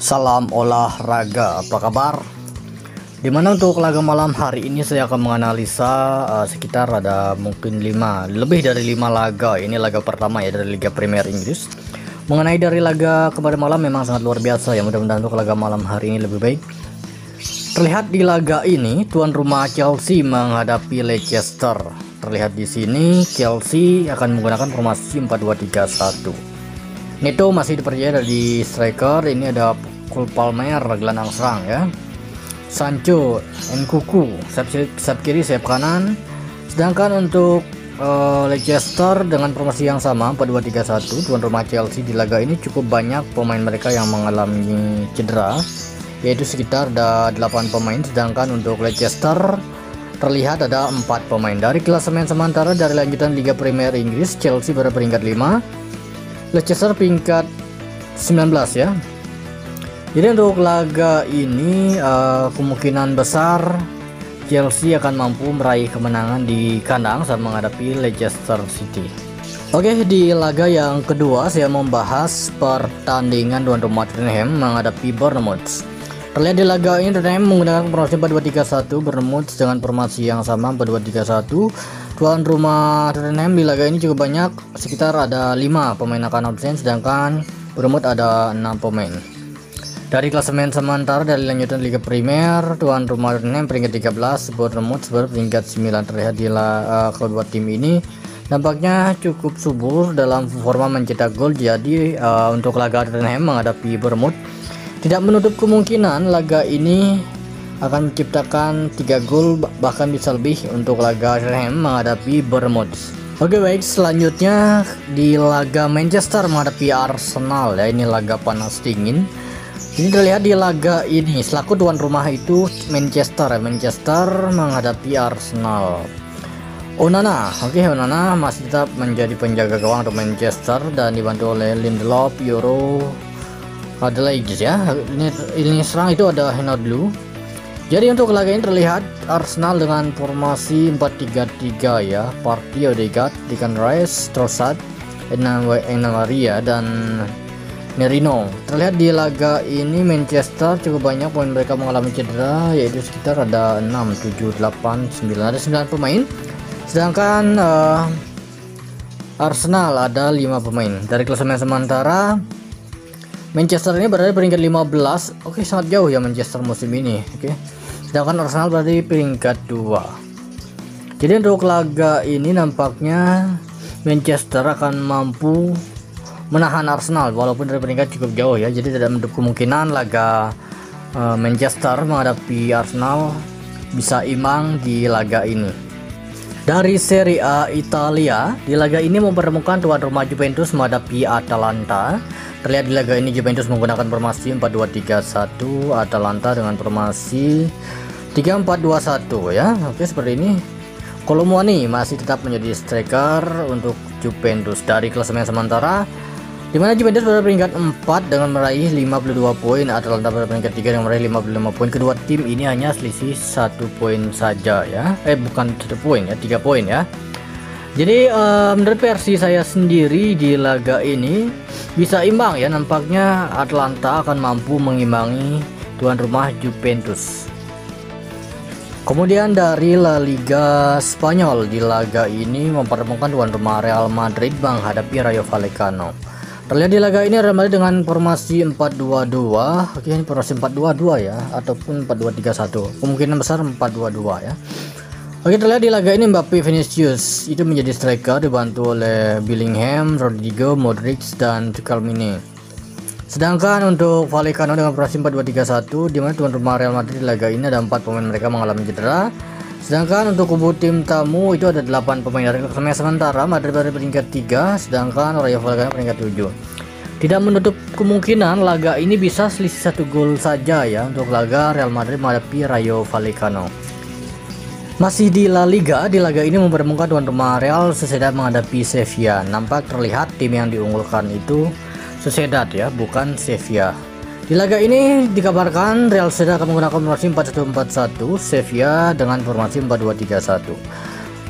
Salam olahraga, apa kabar? Dimana untuk laga malam hari ini saya akan menganalisa sekitar ada mungkin lebih dari 5 laga. Ini laga pertama ya dari Liga Premier Inggris. Mengenai dari laga kemarin malam memang sangat luar biasa ya. Mudah-mudahan untuk laga malam hari ini lebih baik. Terlihat di laga ini tuan rumah Chelsea menghadapi Leicester. Terlihat di sini Chelsea akan menggunakan formasi 4-2-3-1. Neto masih dipercaya dari striker. Ini ada Cole Palmer gelandang serang ya. Sancho, Nkunku sayap kiri, sayap kanan. Sedangkan untuk Leicester dengan formasi yang sama 4-2-3-1, tuan rumah Chelsea di laga ini cukup banyak pemain mereka yang mengalami cedera, yaitu sekitar ada 8 pemain. Sedangkan untuk Leicester terlihat ada 4 pemain. Dari klasemen sementara dari lanjutan Liga Premier Inggris, Chelsea pada peringkat 5, Leicester peringkat 19 ya. Jadi untuk laga ini kemungkinan besar Chelsea akan mampu meraih kemenangan di kandang saat menghadapi Leicester City. Oke, di laga yang kedua saya membahas pertandingan tuan rumah Tottenham menghadapi Bournemouth. Terlihat di laga ini Tottenham menggunakan formasi 4-2-3-1, Bournemouth dengan formasi yang sama 4-2-3-1. Tuan rumah Tottenham di laga ini cukup banyak, sekitar ada 5 pemain akan absen, sedangkan Bournemouth ada 6 pemain. Dari klasemen sementara dari lanjutan Liga Premier, tuan rumah Tottenham peringkat 13, Bournemouth peringkat 9. Terlihat di kedua tim ini nampaknya cukup subur dalam forma mencetak gol. Jadi untuk laga Tottenham menghadapi Bournemouth tidak menutup kemungkinan laga ini akan menciptakan 3 gol, bahkan bisa lebih untuk laga Tottenham menghadapi Bournemouth. Oke baik, selanjutnya di laga Manchester menghadapi Arsenal ya, ini laga panas dingin. Ini terlihat di laga ini selaku tuan rumah itu Manchester menghadapi Arsenal. Onana masih tetap menjadi penjaga gawang untuk Manchester dan dibantu oleh Lindelof, Euro, ada lagi ya. Ini serang itu ada Henodlu. Jadi untuk laga ini terlihat Arsenal dengan formasi 4-3-3 ya. Partey, Odegaard, Declan Rice, Trossard, Enawaria dan Merino. Terlihat di laga ini Manchester cukup banyak pemain mereka mengalami cedera, yaitu sekitar ada 6, 7, 8, 9, ada 9 pemain. Sedangkan Arsenal ada 5 pemain. Dari klasemen sementara Manchester ini berada di peringkat 15. Oke, sangat jauh ya Manchester musim ini. Oke. Sedangkan Arsenal berada di peringkat 2. Jadi untuk laga ini nampaknya Manchester akan mampu menahan Arsenal walaupun dari peringkat cukup jauh ya. Jadi tidak menutup kemungkinan laga Manchester menghadapi Arsenal bisa imbang di laga ini. Dari Serie A Italia, di laga ini mempertemukan tuan rumah Juventus menghadapi Atalanta. Terlihat di laga ini Juventus menggunakan formasi 4-2-3-1, Atalanta dengan formasi 3-4-2-1 ya. Oke, seperti ini. Colomwani masih tetap menjadi striker untuk Juventus. Dari klasemen sementara di mana Juventus pada peringkat 4 dengan meraih 52 poin, Atalanta pada peringkat 3 dengan meraih 55 poin. Kedua tim ini hanya selisih 1 poin saja ya. Bukan 1 poin ya, 3 poin ya. Jadi menurut versi saya sendiri di laga ini bisa imbang ya. Nampaknya Atalanta akan mampu mengimbangi tuan rumah Juventus. Kemudian dari La Liga Spanyol, di laga ini mempertemukan tuan rumah Real Madrid menghadapi Rayo Vallecano. Terlihat di laga ini Real Madrid dengan formasi 4-2-2. Oke, ini formasi 4-2-2 ya, ataupun 4-2-3-1. Kemungkinan besar 4-2-2 ya. Oke, terlihat di laga ini Mbappe, Vinicius itu menjadi striker dibantu oleh Bellingham, Rodrigo, Modric dan Tchouaméni. Sedangkan untuk Vallecano dengan formasi 4-2-3-1, di mana tuan rumah Real Madrid di laga ini ada 4 pemain mereka mengalami cedera. Sedangkan untuk kubu tim tamu itu ada 8 pemain. Dari klasemen sementara Madrid berada peringkat 3, sedangkan Rayo Vallecano peringkat 7. Tidak menutup kemungkinan laga ini bisa selisih 1 gol saja ya untuk laga Real Madrid menghadapi Rayo Vallecano. Masih di La Liga, di laga ini mempertemukan tuan rumah Real Sociedad menghadapi Sevilla. Nampak terlihat tim yang diunggulkan itu Sociedad ya, bukan Sevilla. Di laga ini dikabarkan Real Sociedad akan menggunakan formasi 4-1-4-1, Sevilla dengan formasi 4-2-3-1.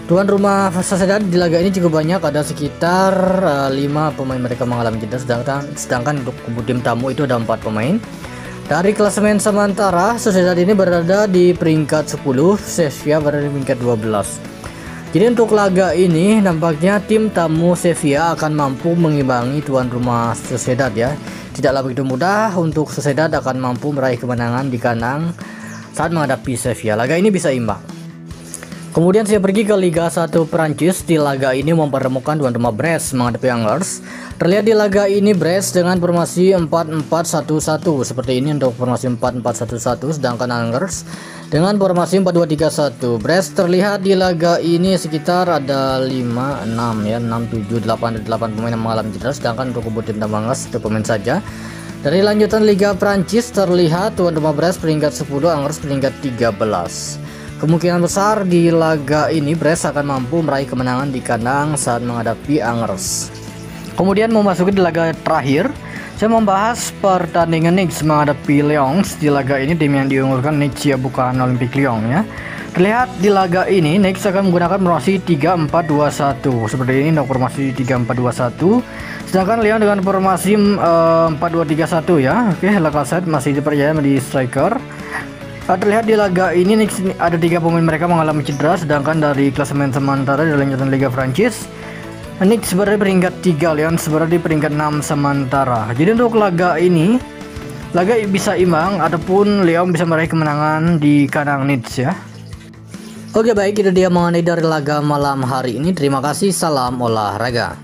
Tuan rumah Sociedad di laga ini cukup banyak, ada sekitar 5 pemain mereka mengalami cedera, sedangkan untuk kubu tim tamu itu ada 4 pemain. Dari klasemen sementara, Sociedad ini berada di peringkat 10, Sevilla berada di peringkat 12. Jadi untuk laga ini nampaknya tim tamu Sevilla akan mampu mengimbangi tuan rumah Sociedad ya. Tidaklah begitu mudah untuk Sociedad akan mampu meraih kemenangan di kandang saat menghadapi Sevilla. Laga ini bisa imbang. Kemudian saya pergi ke Liga 1 Prancis. Di laga ini mempertemukan tuan rumah Brest menghadapi Angers. Terlihat di laga ini Brest dengan formasi 4-4-1-1 seperti ini untuk formasi 4-4-1-1, sedangkan Angers dengan formasi 4-2-3-1. Brest terlihat di laga ini sekitar ada 5, 6 ya, 6, 7, 8 pemain yang mengalami cedera, sedangkan untuk kebut tim Angers 1 pemain saja. Dari lanjutan Liga Prancis terlihat tuan rumah Brest peringkat 10, Angers peringkat 13. Kemungkinan besar di laga ini Brest akan mampu meraih kemenangan di kandang saat menghadapi Angers. Kemudian memasuki di laga terakhir, saya membahas pertandingan Nice menghadapi Lyons. Di laga ini tim yang diunggulkan Nice ya, bukan Olympique Lyon ya. Terlihat di laga ini Nice akan menggunakan formasi 3-4-2-1 seperti ini untuk formasi 3-4-2-1. Sedangkan Lyon dengan formasi 4-2-3-1 ya. Oke, Lacazette masih dipercaya menjadi striker. Terlihat di laga ini Nice ada 3 pemain mereka mengalami cedera, sedangkan dari klasemen sementara di lanjutan Liga Prancis Nice berada di peringkat 3, Lyons berada di peringkat 6 sementara. Jadi untuk laga ini laga bisa imbang ataupun Lyon bisa meraih kemenangan di kandang Nice ya. Oke baik, itu dia mengenai dari laga malam hari ini. Terima kasih, salam olahraga.